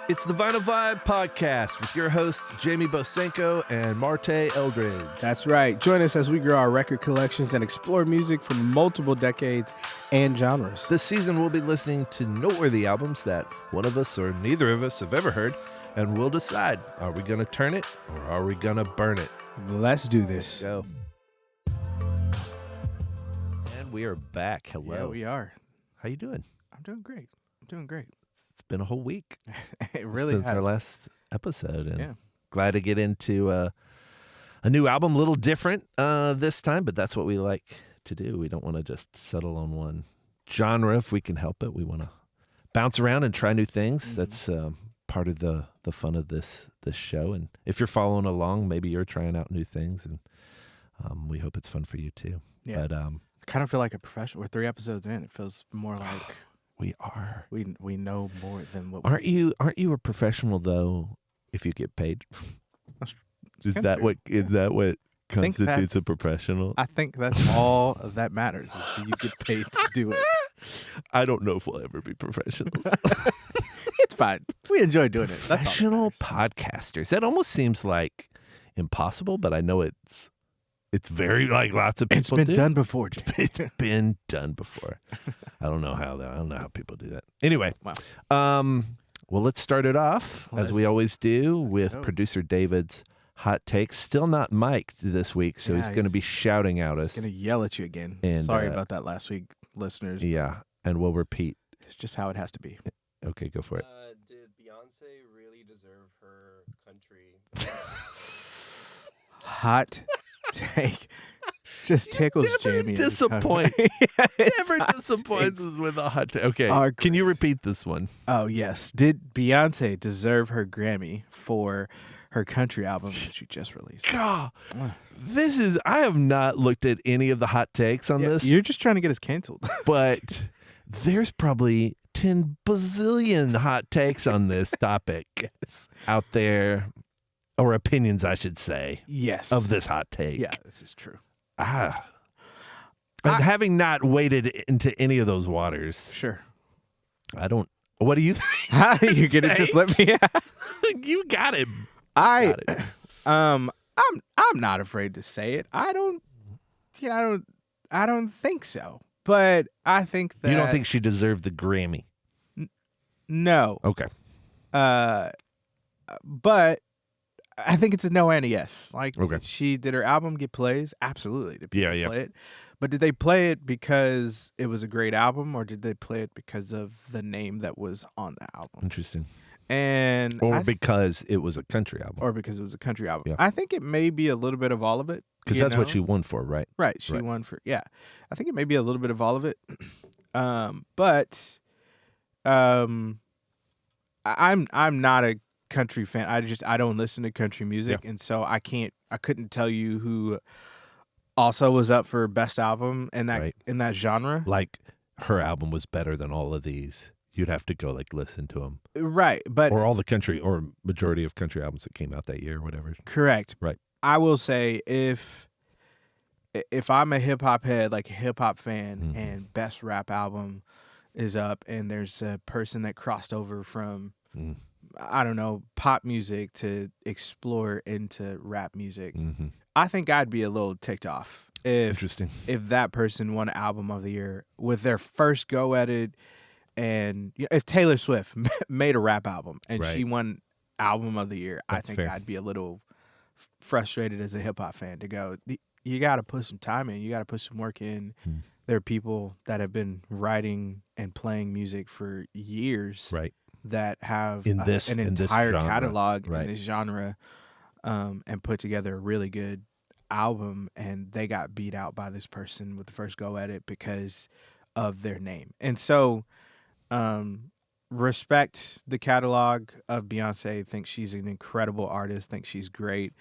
It's the Vinyl Vibe podcast with your hosts, Jamie Bosenko and Marte Eldridge. That's right. Join us as we grow our record collections and explore music from multiple decades and genres. This season, we'll be listening to noteworthy albums that one of us or neither of us have ever heard, and we'll decide, are we going to turn it or are we going to burn it? Let's do this. Go. And we are back. Hello. Yeah, we are. How you doing? I'm doing great. It's been a whole week. It really since has. our last episode, and Yeah. glad to get into a new album, a little different this time, but that's what we like to do. We don't want to just settle on one genre if we can help it. We want to bounce around and try new things. Mhm. That's part of the fun of this show. And if you're following along, maybe you're trying out new things, and we hope it's fun for you too. Yeah. But I kind of feel like a professional. We're 3 episodes in. It feels more like we are. we know more than what Aren't you a professional though if you get paid? Is kinda that true. what think constitutes a that's- professional? I think that's all that matters is do you get paid to do it. I don't know if we'll ever be professionals. It's fine. We enjoy doing it. That's all that Professional matters. podcasters. That almost seems like impossible, but I know it's very like lots of people It's been do. done before, Jay. It's been done before. I don't know how people do that. Anyway, Wow. well, let's start it off as Let's- we always do let's with go. producer David's hot takes. Still not mic'd this week, so Yeah, he's going to he's be shouting at us. Gonna yell at you again. And, Sorry about that last week, listeners. Yeah, and we'll repeat. It's just how it has to be. Okay, go for it. Did Beyonce really deserve her country? Hot take. Just tickles never Jamie. every time. disappoint. Yes, Never hot disappoints takes us with a hot take. Okay, are can you great. repeat this one? Oh yes. Did Beyonce deserve her Grammy for her country album that she just released? God, Mwah. I have not looked at any of the hot takes on Yeah, this, you're just trying to get us canceled. but there's probably 10 bazillion hot takes on this topic Yes. out there, or opinions, I should say, Yes. of this hot take. Yeah, this is true. And having not waded into any of those waters, Sure. I don't. What do you think? You're gonna just let me. You got it. I Got it. I'm not afraid to say it. I don't think so. But I think that You don't think she deserved the Grammy? no. Okay. But I think it's a no and a yes. Like Okay. did her album get plays? Absolutely. Did people Yeah. play it? But did they play it because it was a great album, or did they play it because of the name that was on the album? Interesting. And Or I because it was a country album. or because it was a country album. Yeah. I think it may be a little bit of all of it. Because you that's what know? she won for, right? Right, she Right. won for I think it may be a little bit of all of it. But I'm not a country fan. I don't listen to country music, and so I couldn't tell you who also was up for best album in that Right. in that genre. Like her album was better than all of these. You'd have to go like listen to them, Right, but or all the country, or majority of country albums that came out that year, or whatever. correct. Right. I will say if I'm a hip hop head, like a hip hop fan, Mhm. and best rap album is up, and there's a person that crossed over from Mm. I don't know, pop music to explore into rap music, Mm-hmm. I think I'd be a little ticked off Interesting. if that person won album of the year with their first go at it. And if Taylor Swift made a rap album and Right. she won album of the year, I That's think fair. I'd be a little frustrated as a hip hop fan to go, you got to put some time in, you got to put some work in. Hmm. There are people that have been writing and playing music for years Right. that have In this an genre, entire catalog right. in this genre, and put together a really good album, and they got beat out by this person with the first go at it because of their name. And so respect the catalog of Beyonce, think she's an incredible artist, think she's great.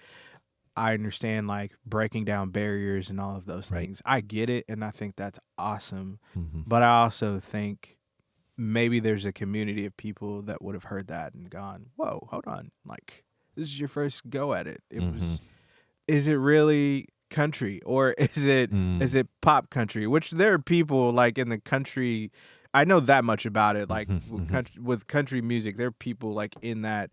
I understand like breaking down barriers and all of those Right. things. I get it, and I think that's awesome. Mm-hmm. But I also think maybe there's a community of people that would have heard that and gone, "Whoa, hold on! Like this is your first go at it. It was. Is it really country or is it Mm. is it pop country? Which there are people like in the country I know that much about it. Like Mhm, with country music, there are people like in that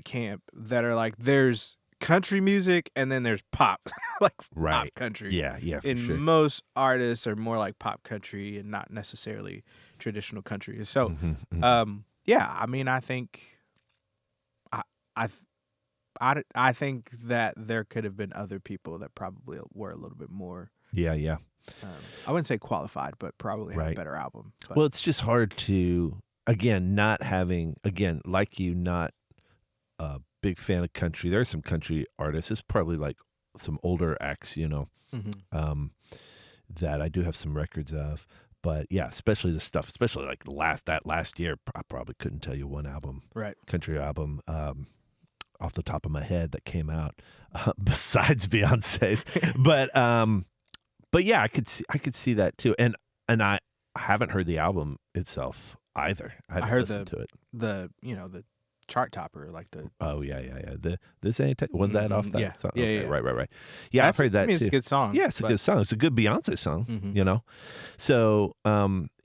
camp that are like, there's country music and then there's pop, like pop Right. country. Yeah, yeah, for And sure. most artists are more like pop country and not necessarily traditional country. So, yeah, I mean, I think I I I think that there could have been other people that probably were a little bit more. Yeah, yeah. I wouldn't say qualified, but probably had a Right. better album. But Well, it's just hard to, again, not having, again, like you, not a big fan of country. There are some country artists. It's probably like some older acts, mhm. um, that I do have some records of. But yeah, especially the stuff, especially like last year, I probably couldn't tell you one album, Right. country album, off the top of my head that came out, besides Beyonce's. But yeah, I could see that too. And I haven't heard the album itself either. I I haven't heard listened to it. the chart topper, like the Oh yeah, yeah, yeah. This ain't was that off that yeah. song? Yeah, Okay, yeah. right. Yeah, I've heard I that mean, too. it's a good song. Yeah, it's a but- good song. It's a good Beyonce song, Mhm. So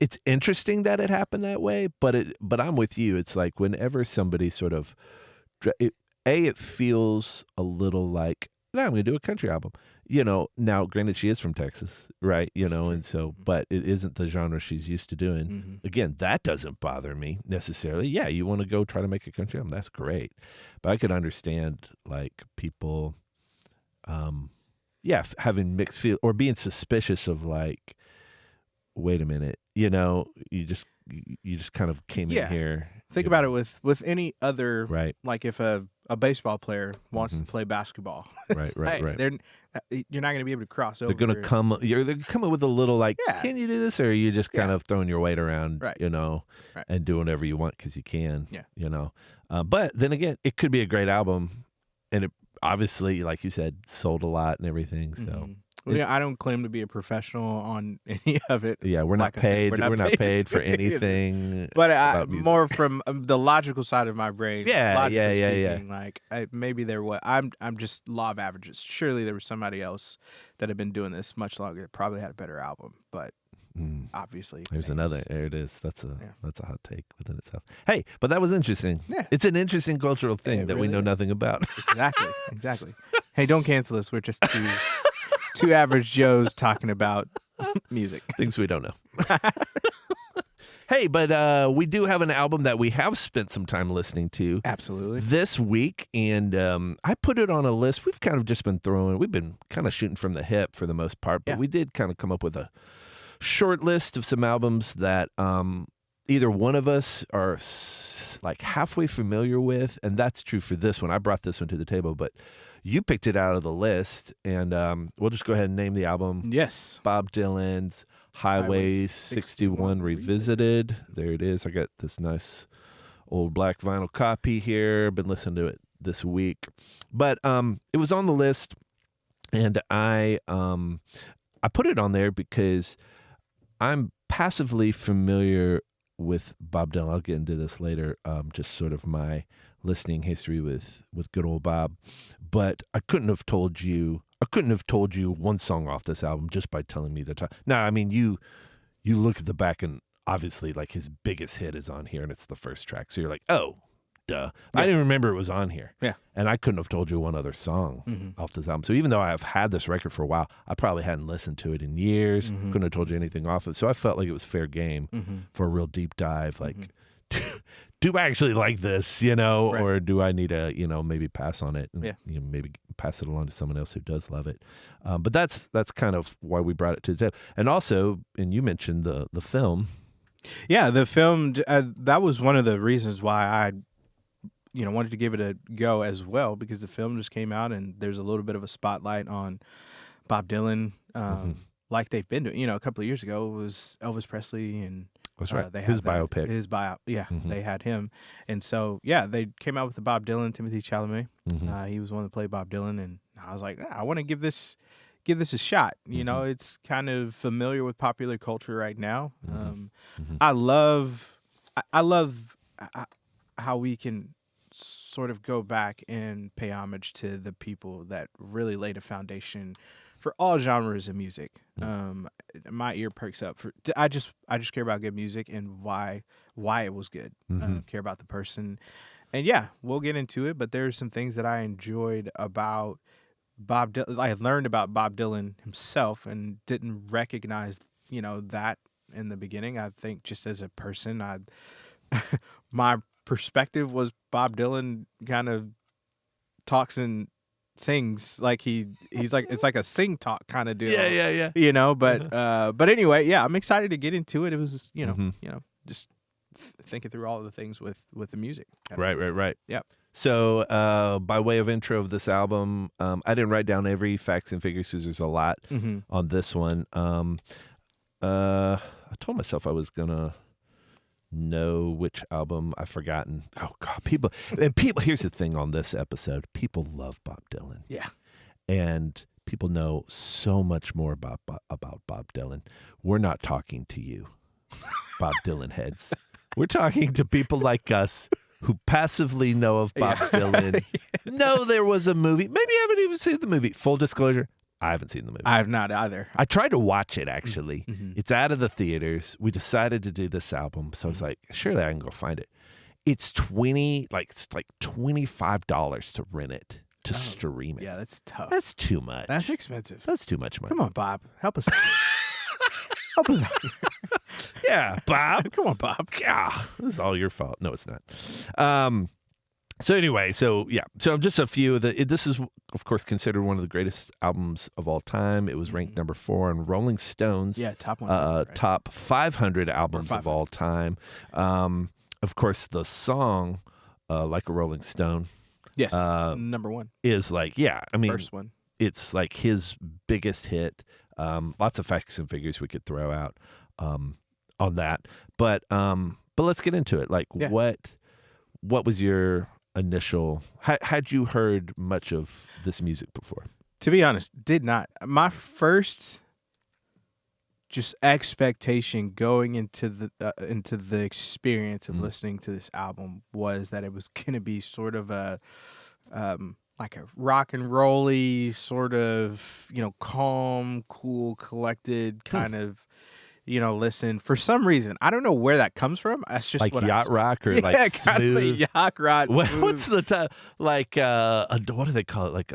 it's interesting that it happened that way, but I'm with you. It's like whenever somebody sort of it feels a little like, no, I'm gonna do a country album. Now granted she is from Texas, right? And so but it isn't the genre she's used to doing. Mhm. Again, that doesn't bother me necessarily. Yeah, you want to go try to make a country album, that's great. But I could understand like people having mixed feel or being suspicious of like, wait a minute, you just kind of came Yeah. in here. Think about it with any other, Right, like if a baseball player wants to Mhm. play basketball, right, it's right, like, right. you're not going to be able to cross over. They're gonna come. They're coming with a little like, Yeah. can you do this, or are you just kind Yeah. of throwing your weight around, Right. Right. and doing whatever you want because you can, Yeah. But then again, it could be a great album, and it obviously, like you said, sold a lot and everything. So Mhm. Well, yeah, I don't claim to be a professional on any of it. yeah, we're not Like I said, paid. We're not paid for to do anything. anything. But about music. more from the logical side of my brain. Yeah, logically yeah. speaking, like maybe there was. I'm just law of averages. Surely there was somebody else that had been doing this much longer that probably had a better album. But Mm. obviously, There's names. another. There it is. That's Yeah. a hot take within itself. Hey, but that was interesting. Yeah. It's an interesting cultural thing it that we really know is. nothing about. Exactly. Hey, don't cancel us. We're just two average Joes talking about music. Things we don't know. Hey, but we do have an album that we have spent some time listening to Absolutely. this week, and I put it on a list. We've kind of just been we've been kind of shooting from the hip for the most part, but Yeah. we did kind of come up with a short list of some albums that either one of us are like halfway familiar with, and that's true for this one. I brought this one to the table, but you picked it out of the list, and we'll just go ahead and name the album. Yes. Bob Dylan's Highway Highway 61 Revisited. There it is. I got this nice old black vinyl copy here. Been listening to it this week. But it was on the list, and I put it on there because I'm passively familiar with Bob Dylan. I'll get into this later, just sort of my listening history with good old Bob. But I couldn't have told you one song off this album just by telling me the time. Now, I mean, you look at the back and obviously like his biggest hit is on here and it's the first track. So you're like, oh, duh. I didn't remember it was on here. Yeah. And I couldn't have told you one other song off this album. So even though I've had this record for a while, I probably hadn't listened to it in years. Couldn't have told you anything off it. So I felt like it was fair game for a real deep dive. Like, do I actually like this, Right. or do I need to, maybe pass on it and Yeah. maybe pass it along to someone else who does love it. But that's kind of why we brought it to the table. And also, and you mentioned the film. Yeah, the film, that was one of the reasons why I, wanted to give it a go as well, because the film just came out and there's a little bit of a spotlight on Bob Dylan, like they've been doing. A couple of years ago, it was Elvis Presley and That's right. they His had that- biopic. His bio, yeah, they had him. And so, yeah, they came out with the Bob Dylan, Timothy Chalamet. He was one that played Bob Dylan, and I was like, I want to give this a shot. It's kind of familiar with popular culture right now. I love how we can sort of go back and pay homage to the people that really laid a foundation for all genres of music. My ear perks up for. I just care about good music and why it was good. Care about the person, and yeah, we'll get into it. But there's some things that I enjoyed about Bob Dylan. I learned about Bob Dylan himself and didn't recognize that in the beginning. I think just as a person, my perspective was Bob Dylan kind of talks and sings like he's like it's like a sing talk kind of deal. Yeah. But anyway, yeah, I'm excited to get into it. It was just, just thinking through all of the things with the music. Right. Yeah. So by way of intro of this album, I didn't write down every facts and figures because there's a lot on this one. I told myself I was gonna know which album. I've forgotten. Oh God, people. Here's the thing on this episode: people love Bob Dylan. Yeah, and people know so much more about Bob Dylan. We're not talking to you, Bob Dylan heads. We're talking to people like us who passively know of Bob Dylan. Know there was a movie. Maybe I haven't even seen the movie. Full disclosure, I haven't seen the movie. I have not either. I tried to watch it, actually. It's out of the theaters. We decided to do this album, so I was like, surely I can go find it. It's $25 to rent it, to stream it. Yeah, that's tough. That's too much. That's expensive. That's too much money. Come on, Bob. Help us out. Help us out. Yeah, Bob. Come on, Bob. Yeah, this is all your fault. No, it's not. So anyway, so just a few of the. This is, of course, considered one of the greatest albums of all time. It was ranked number 4 on Rolling Stone's top 100, right? top 500 albums of all time. Of course, the song "Like a Rolling Stone," yes, number 1 is like, first one. It's like his biggest hit. Lots of facts and figures we could throw out on that, but let's get into it. Like, what was your initial? Had you heard much of this music before? To be honest, did not. My first just expectation going into the experience of listening to this album was that it was going to be sort of a like a rock and rolly sort of, calm, cool, collected kind of, listen. For some reason, I don't know where that comes from. That's just like what yacht rock or like kind smooth. of like yacht rock. What's the like? What do they call it? Like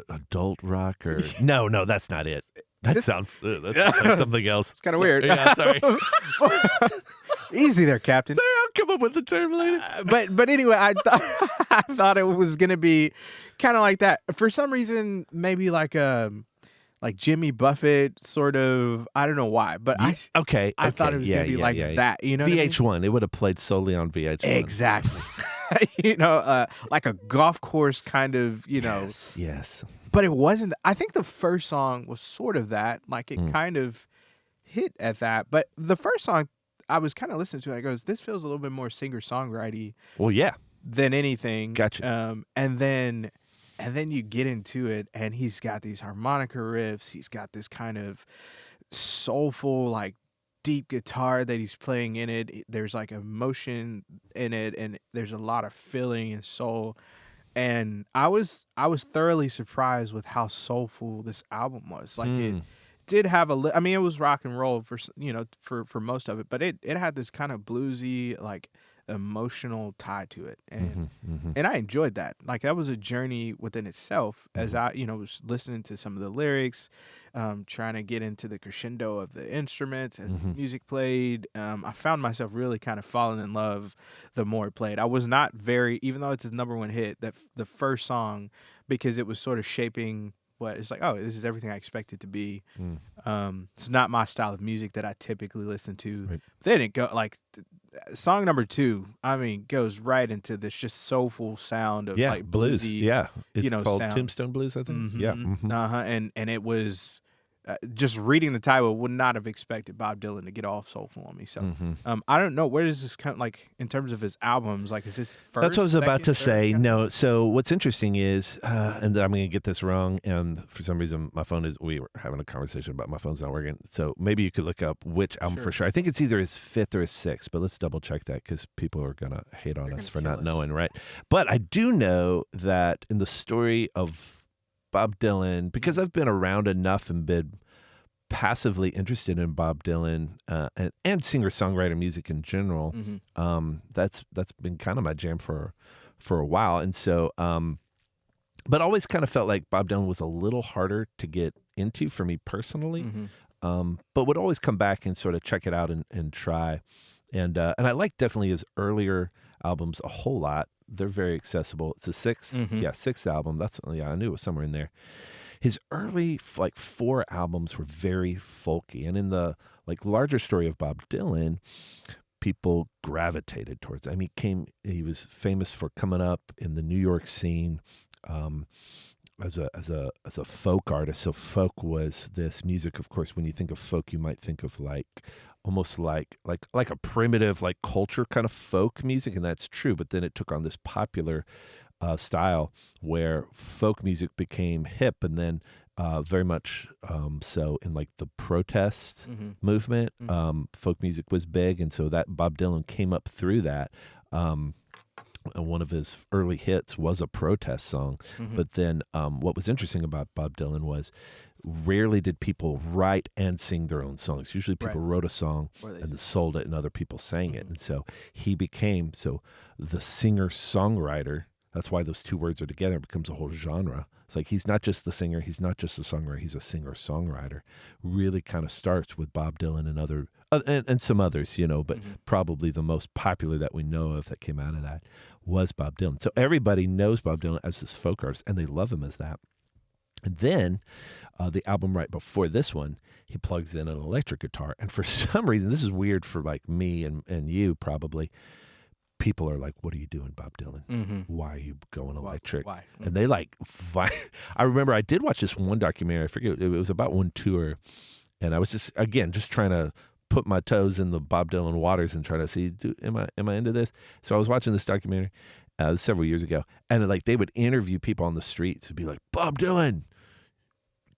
adult rock or no, that's not it. That sounds that's like something else. It's kind of weird. Yeah, sorry. Easy there, Captain. Sorry, I'll come up with the term later. But anyway, I thought it was gonna be kind of like that. For some reason, maybe like Jimmy Buffett sort of. I don't know why, but I thought it was gonna be like that. You know, VH1. It would have played solely on VH1. Exactly. Like a golf course kind of. Yes. But it wasn't. I think the first song was sort of that. Like it kind of hit at that. But the first song, I was kind of listening to it. I goes, this feels a little bit more singer-songwriter-y. Well, yeah. Than anything. Gotcha. And then you get into it, and he's got these harmonica riffs. He's got this kind of soulful, like deep guitar that he's playing in it. There's like emotion in it, and there's a lot of feeling and soul. And I was thoroughly surprised with how soulful this album was. Like it did have it was rock and roll for most of it, but it had this kind of bluesy, like emotional tie to it, and I enjoyed that. Like that was a journey within itself. As I was listening to some of the lyrics, trying to get into the crescendo of the instruments as the music played. I found myself really kind of falling in love the more it played. I was not even though it's his number 1 hit, that the first song, because it was sort of shaping what it's like. Oh, this is everything I expect it to be. It's not my style of music that I typically listen to. Right. Then it go like song number 2. I mean, goes right into this just soulful sound of like blues. Bluesy, Yeah, it's called sound. Tombstone Blues, I think. Yeah. And it was just reading the title, would not have expected Bob Dylan to get all soulful on me. So I don't know, where does this kind of like in terms of his albums? Like, is this first? That's what I was about to second, say. third? No. So what's interesting is, and I'm going to get this wrong, and for some reason my phone is. We were having a conversation about my phone's not working. So maybe you could look up which album for sure. I think it's either his 5th or his 6th, but let's double check that because people are going to hate on us for not knowing, right? But I do know that in the story of Bob Dylan, because I've been around enough and been passively interested in Bob Dylan and singer-songwriter music in general. That's been kind of my jam for a while. And so, but always kind of felt like Bob Dylan was a little harder to get into for me personally. But would always come back and sort of check it out and try. And I like definitely his earlier albums a whole lot. They're very accessible. It's a sixth album. I knew it was somewhere in there. His early like 4 albums were very folky, and in the like larger story of Bob Dylan, people gravitated towards it. I mean, he was famous for coming up in the New York scene as a folk artist. So folk was this music. Of course, when you think of folk, you might think of like almost like a primitive like culture kind of folk music, and that's true. But then it took on this popular style where folk music became hip, and then very much so in like the protest movement, folk music was big, and so that Bob Dylan came up through that. And one of his early hits was a protest song. But then what was interesting about Bob Dylan was rarely did people write and sing their own songs. Usually people wrote a song and then sold it and other people sang it. And so he became the singer-songwriter. That's why those 2 words are together. It becomes a whole genre. It's like he's not just the singer, he's not just the songwriter, he's a singer-songwriter. Really kind of starts with Bob Dylan and other and some others, but probably the most popular that we know of that came out of that was Bob Dylan. So everybody knows Bob Dylan as this folk artist, and they love him as that. And then the album right before this one, he plugs in an electric guitar. And for some reason, this is weird for like me and you probably, people are like, what are you doing, Bob Dylan? Why are you going electric? Why? And they like, I remember I did watch this one documentary. I forget, it was about one tour. And I was just trying to put my toes in the Bob Dylan waters and try to see, am I into this? So I was watching this documentary several years ago, and like they would interview people on the streets and be like, Bob Dylan,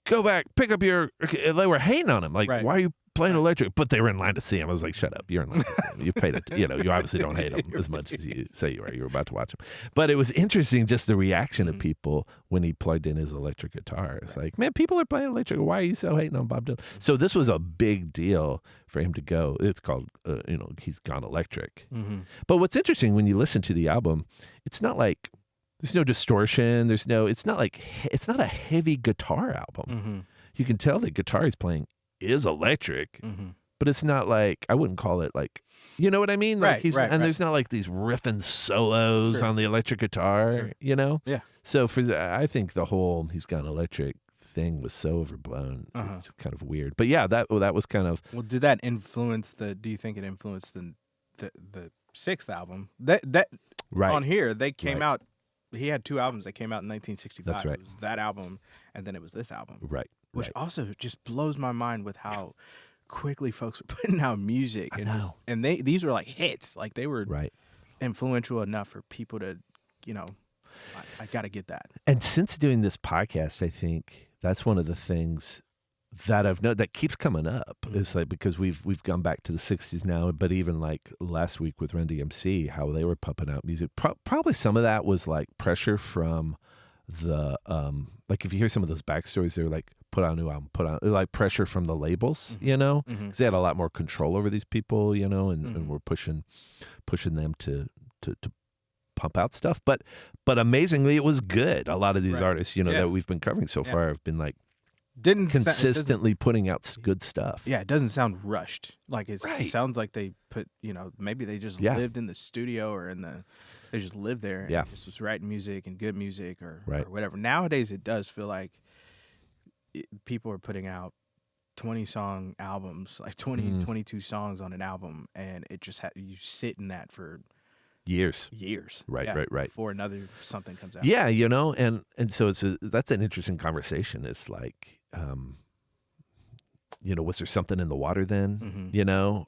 go back, pick up your. They were hating on him, like, why are you playing electric? But they were in line to see him. I was like, shut up, you're in line to see him. You paid it. You obviously don't hate him as much as you say you are. You were about to watch him, but it was interesting just the reaction of people when he plugged in his electric guitar. It's like, man, people are playing electric. Why are you so hating on Bob Dylan? So this was a big deal for him to go. It's called, he's gone electric. But what's interesting when you listen to the album, it's not like there's no distortion. It's not a heavy guitar album. You can tell the guitar he's playing is electric, but it's not like, I wouldn't call it like, you know what I mean? Like there's not like these riffing solos on the electric guitar, Yeah. So I think the whole he's gone electric thing was so overblown. It's kind of weird. But yeah, that was kind of. Well, did that influence do you think it influenced the 6th album? That right on here, they came out, he had 2 albums that came out in 1965. That's right. It was that album, and then it was this album. Right. Which also just blows my mind with how quickly folks were putting out music. I know. And these were like hits. Like they were Right. influential enough for people to, I got to get that. And since doing this podcast, I think that's one of the things that I've known that keeps coming up. Is like, because we've gone back to the 60s now, but even like last week with Run DMC, how they were pumping out music. Probably some of that was like pressure from the like if you hear some of those backstories, they're like, put out a new album, like pressure from the labels, because they had a lot more control over these people, and were pushing them to pump out stuff. But amazingly, it was good. A lot of these artists, that we've been covering so far have been like consistently putting out good stuff. Yeah, it doesn't sound rushed. Like it sounds like they put, maybe they just lived in the studio or they just lived there and just was writing music and good music or whatever. Nowadays, it does feel like people are putting out 20-song albums, like 22 songs on an album, and it just you sit in that for years. Right. Before another something comes out. Yeah, and so that's an interesting conversation. It's like, was there something in the water then,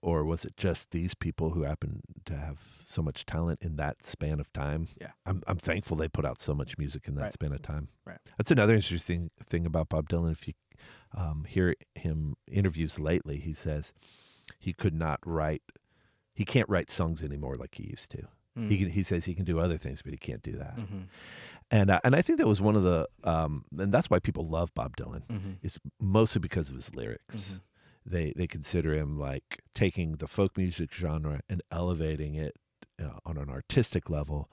or was it just these people who happen to have so much talent in that span of time? Yeah. I'm thankful they put out so much music in that span of time. Right. That's another interesting thing about Bob Dylan. If you hear him interviews lately, he says he can't write songs anymore like he used to. He says he can do other things, but he can't do that. Mm-hmm. And I think that was one of the and that's why people love Bob Dylan. Mm-hmm. It's mostly because of his lyrics. Mm-hmm. They consider him like taking the folk music genre and elevating it on an artistic level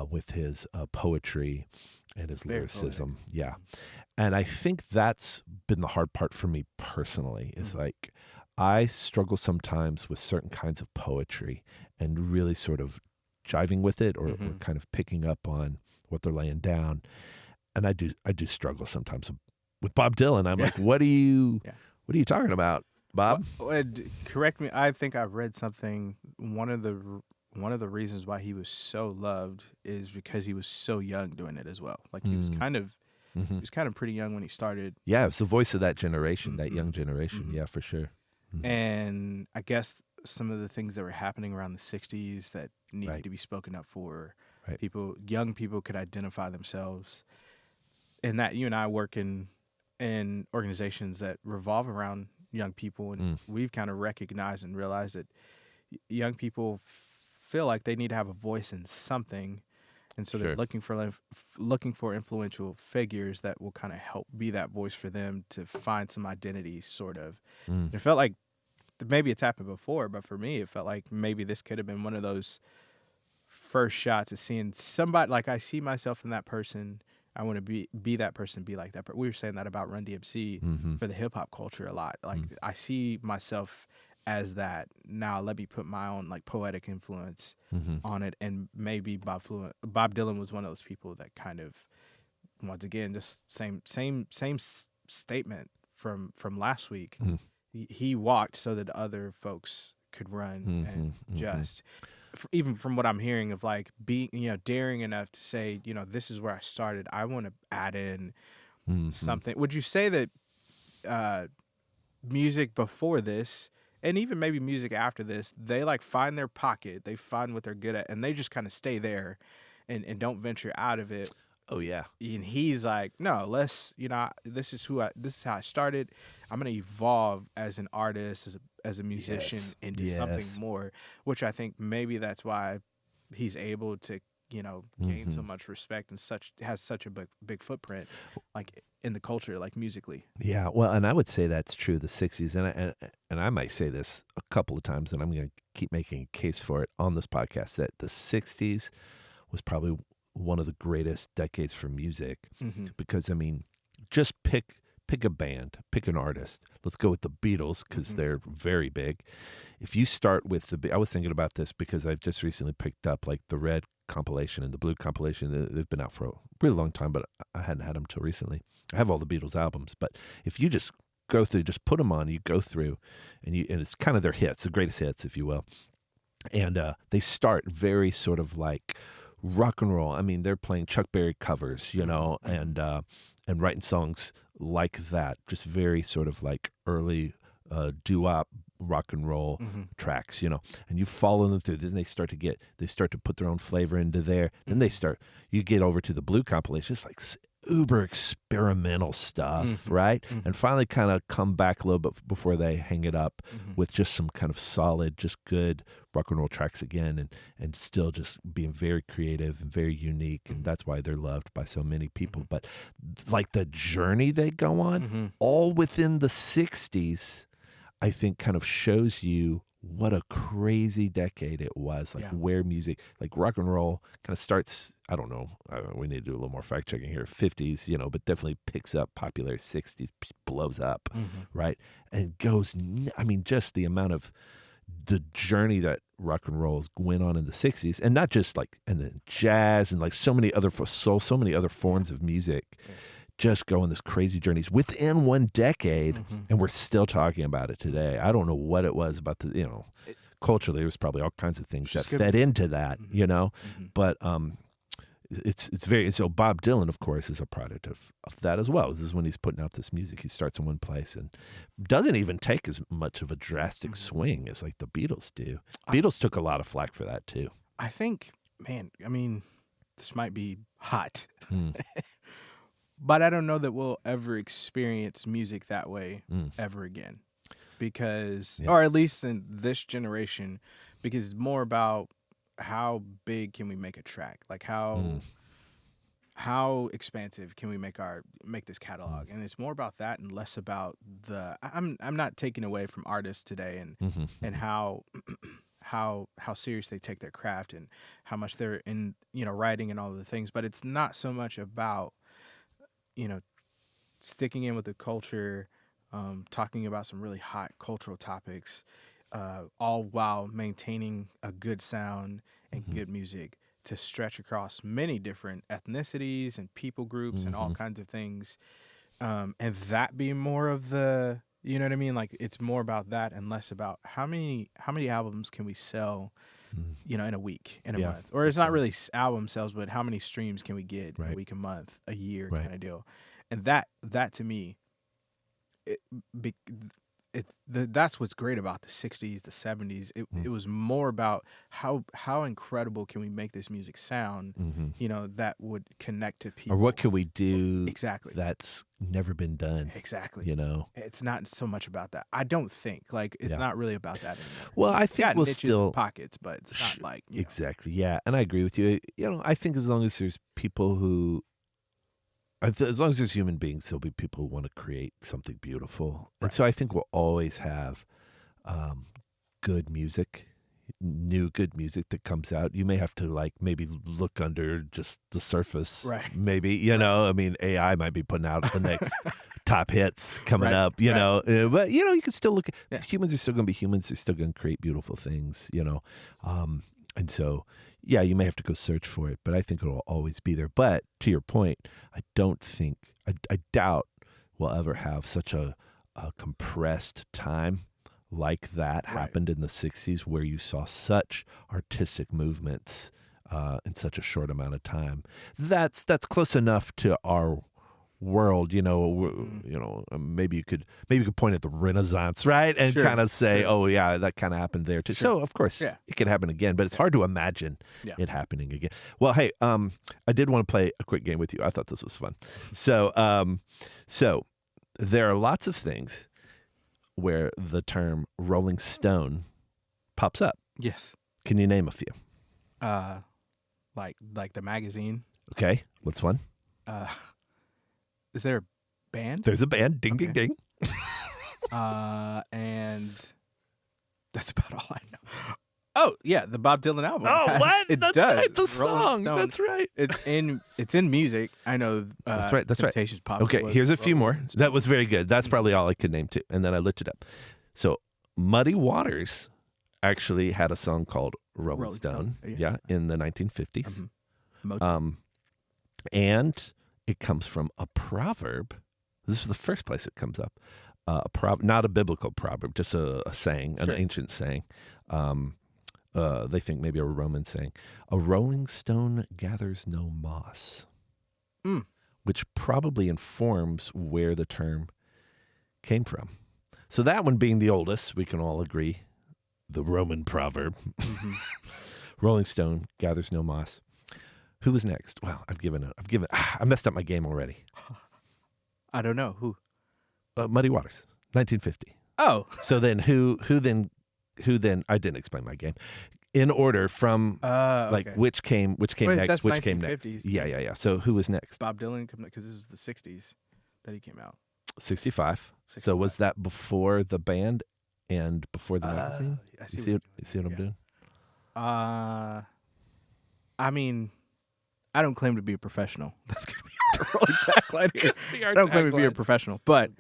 with his poetry and his Very lyricism. poetic. Yeah, and I think that's been the hard part for me personally. Is Mhm. like I struggle sometimes with certain kinds of poetry and really sort of jiving with it or Mhm. kind of picking up on what they're laying down. And I do struggle sometimes with Bob Dylan. I'm Yeah. like, what are you talking about, Bob? Correct me. I think I read something. One of the reasons why he was so loved is because he was so young doing it as well. Like he was Mm. kind of Mhm. he was kind of pretty young when he started. Yeah, it's the voice of that generation, that Mhm. young generation. Mhm. Yeah, for sure. Mhm. And I guess some of the things that were happening around the 60s that needed Right. to be spoken up for, Right. young people could identify themselves. And that you and I work in organizations that revolve around young people, and we've kind of recognized and realized that young people feel like they need to have a voice in something, and so Sure. they're looking for influential figures that will kind of help be that voice for them to find some identity, sort of. Mm. It felt like maybe it's happened before, but for me, it felt like maybe this could have been one of those first shots of seeing somebody like I see myself in that person. I want to be that person, be like that. But we were saying that about Run DMC Mhm. for the hip hop culture a lot. Like I see myself as that. Now let me put my own like poetic influence Mhm. on it, and maybe Bob Dylan was one of those people that kind of, once again, just same statement from last week. Mhm. He walked so that other folks could run, Mhm. and Mhm. just even from what I'm hearing of like being daring enough to say, this is where I started. I want to add in Mhm. something. Would you say that music before this, and even maybe music after this, they like find their pocket, they find what they're good at, and they just kind of stay there and don't venture out of it? Oh yeah. And he's like, no, this is how I started. I'm gonna evolve as an artist, as a musician, Yes. into Yes. something more, which I think maybe that's why he's able to gain so much respect and has such a big footprint, like in the culture, like musically. Yeah, well, and I would say that's true. The '60s, and I might say this a couple of times, and I'm going to keep making a case for it on this podcast that the '60s was probably one of the greatest decades for music Mm-hmm. because I mean, just pick a band, pick an artist. Let's go with the Beatles because Mhm. they're very big. If you start with I was thinking about this because I've just recently picked up like the Red compilation and the Blue compilation. They've been out for a really long time, but I hadn't had them till recently. I have all the Beatles albums, but if you just go through, just put them on, you go through, and it's kind of their hits, the greatest hits, if you will. And they start very sort of like rock and roll. I mean, they're playing Chuck Berry covers, and writing songs like that. Just very sort of like early doo-wop rock and roll Mm-hmm. tracks, and you follow them through. Then they start to put their own flavor into there. Then you get over to the Blue compilation. It's like uber experimental stuff, right? Mhm. And finally kind of come back a little bit before they hang it up Mhm. with just some kind of solid, just good rock and roll tracks again, and still just being very creative and very unique. And that's why they're loved by so many people. But like the journey they go on, Mhm. all within the '60s, I think kind of shows you what a crazy decade it was. Like Yeah. where music, like rock and roll kind of starts, I don't know, we need to do a little more fact checking here, '50s, but definitely picks up popular '60s, blows up, Mhm. right? And goes, I mean, just the amount of the journey that rock and rolls went on in the '60s, and not just like, and then jazz and like so many other forms of music. Yeah. Just go on this crazy journeys within one decade, Mhm. and we're still talking about it today. I don't know what it was about culturally, there was probably all kinds of things that just good. fed into that, Mhm. but it's very, so Bob Dylan, of course, is a product of that as well. This is when he's putting out this music. He starts in one place and doesn't even take as much of a drastic swing as like the Beatles do. Beatles took a lot of flack for that too. I think, man, I mean, this might be hot, Mm. but I don't know that we'll ever experience music that way Mm. ever again. Because, Yeah. or at least in this generation, because it's more about how big can we make a track? Like Mm. how expansive can we make this catalog? And it's more about that and less about I'm not taking away from artists today Mhm. and how how serious they take their craft and how much they're in, writing and all of the things, but it's not so much about, you know, sticking in with the culture, talking about some really hot cultural topics, all while maintaining a good sound and Mhm. good music to stretch across many different ethnicities and people groups and all Mhm. kinds of things. And that being more of the, you know what I mean? Like it's more about that and less about how many albums can we sell, Mm. in a week, in a Yeah, month, or it's not so- really album sales, but how many streams can we get Right. a week, a month, a year, Right. kind of deal. And that to me, it, be, that's what's great about the 60s, the 70s. It was more about how incredible can we make this music sound, Mhm. that would connect to people. Or what can we do Exactly. that's never been done? Exactly. You know. It's not so much about that. I don't think it's Yeah. not really about that anymore. Well, I It's think got we'll niches still and pockets, but it's not like exactly. Yeah, and I agree with you. I think as long as there's people who as long as there's human beings, there'll be people who want to create something beautiful. And Right. so I think we'll always have good music, new good music that comes out. You may have to like maybe look under just the surface. Right. Maybe, I mean, AI might be putting out the next top hits coming Right, up, but you can still look Yeah. humans are still going to be humans. They're still going to create beautiful things, and so, yeah, you may have to go search for it, but I think it'll always be there. But to your point, I doubt we'll ever have such a compressed time like that Right. happened in the 60s where you saw such artistic movements in such a short amount of time. That's close enough to our world, maybe you could point at the Renaissance, right, and Sure, kind of say, sure. oh yeah, that kind of happened there too. Sure. So of course, Yeah. it can happen again, but it's hard to imagine Yeah. it happening again. Well, hey, I did want to play a quick game with you. I thought this was fun. So there are lots of things where the term Rolling Stone pops up. Yes. Can you name a few? Like the magazine. Okay, what's one? Is there a band? There's a band. Ding, ding, Okay. ding. And that's about all I know. Oh yeah, the Bob Dylan album. Oh, what? It That's does. right. The Rolling song. Stone. That's right. It's in music. I know. That's right. Temptations Pop. Okay, here's a few more. That was very good. That's probably all I could name too. And then I looked it up. So Muddy Waters actually had a song called Rolling Rolling Stone. Stone, Yeah, in the 1950s. Motown. And it comes from a proverb. This is the first place it comes up. Not a biblical proverb, just a saying, an Sure. ancient saying. They think maybe a Roman saying. A rolling stone gathers no moss. Mm. Which probably informs where the term came from. So that one being the oldest, we can all agree, the Roman proverb. Rolling stone gathers no moss. Who was next? Well, I messed up my game already. I don't know who. Muddy Waters, 1950. Oh, So then who then I didn't explain my game. In order from okay. which came Wait, next, that's which came next. 1950s. Yeah. So who was next? Bob Dylan, because this is the '60s that he came out. 65. So 65. was that before the band and before the magazine? I You see see what I'm yeah. doing? I mean, I don't claim to be a professional. That's gonna be our rolling tagline here. I don't claim to be a professional, but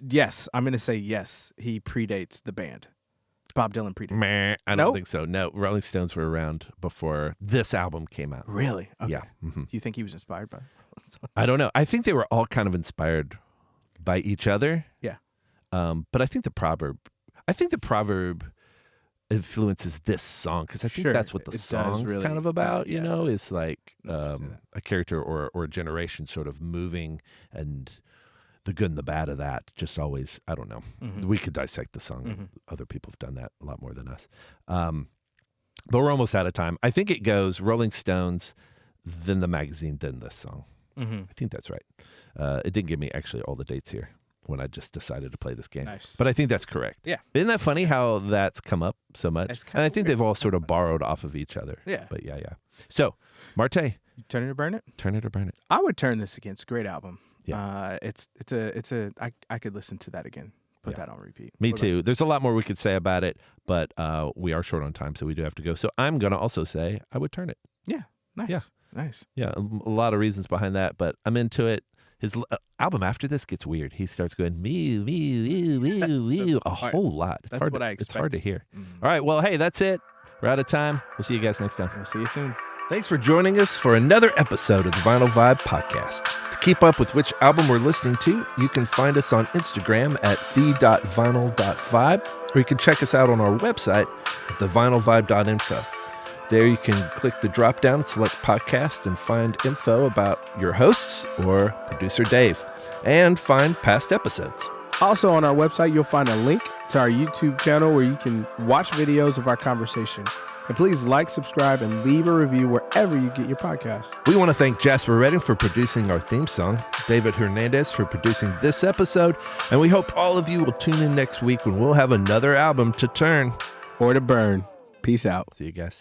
yes, I'm gonna say yes. He predates the band. Bob Dylan predates. Meh, I don't Nope. think so. No, Rolling Stones were around before this album came out. Really? Okay. Yeah. Mhm. Do you think he was inspired by? I don't know. I think they were all kind of inspired by each other. Yeah. But I think the proverb influences this song because I think Sure, that's what the it does song's really- kind of about. yeah. Is like I can see that. a character or a generation sort of moving, and the good and the bad of that. Just always, I don't know. Mhm. We could dissect the song. Mhm. Other people have done that a lot more than us. But we're almost out of time. I think it goes Rolling Stones, then the magazine, then this song. Mhm. I think that's right. It didn't give me actually all the dates here. when I just decided to play this game. Nice. But I think that's correct. Yeah. Isn't that funny how that's come up so much? It's And kinda I think weird. they've all sort of borrowed off of each other. Yeah. But yeah. So, Marte, You turn it or burn it? turn it or burn it. I would turn this again. It's a great album. Yeah. I could listen to that again. Put that on repeat. Me What about too. There's a lot more we could say about it, but we are short on time, so we do have to go. So I'm going to also say I would turn it. you? Yeah. Nice. Yeah. Nice. Yeah, a lot of reasons behind that, but I'm into it. His album after this gets weird. He starts going mew mew mew mew a part. whole lot. It's That's hard. what I It's hard to hear. Mhm. All right, well, hey, that's it. We're out of time. We'll see you guys next time. We'll see you soon. Thanks for joining us for another episode of the Vinyl Vibe podcast. To keep up with which album we're listening to, you can find us on Instagram at the.vinyl.vibe, or you can check us out on our website at thevinylvibe.info. There you can click the drop down, select podcast, and find info about your hosts or producer Dave, and find past episodes. Also on our website, you'll find a link to our YouTube channel where you can watch videos of our conversation. And please like, subscribe, and leave a review wherever you get your podcast. We want to thank Jasper Redding for producing our theme song, David Hernandez for producing this episode, and we hope all of you will tune in next week when we'll have another album to turn. Or to burn. Peace out. See you guys.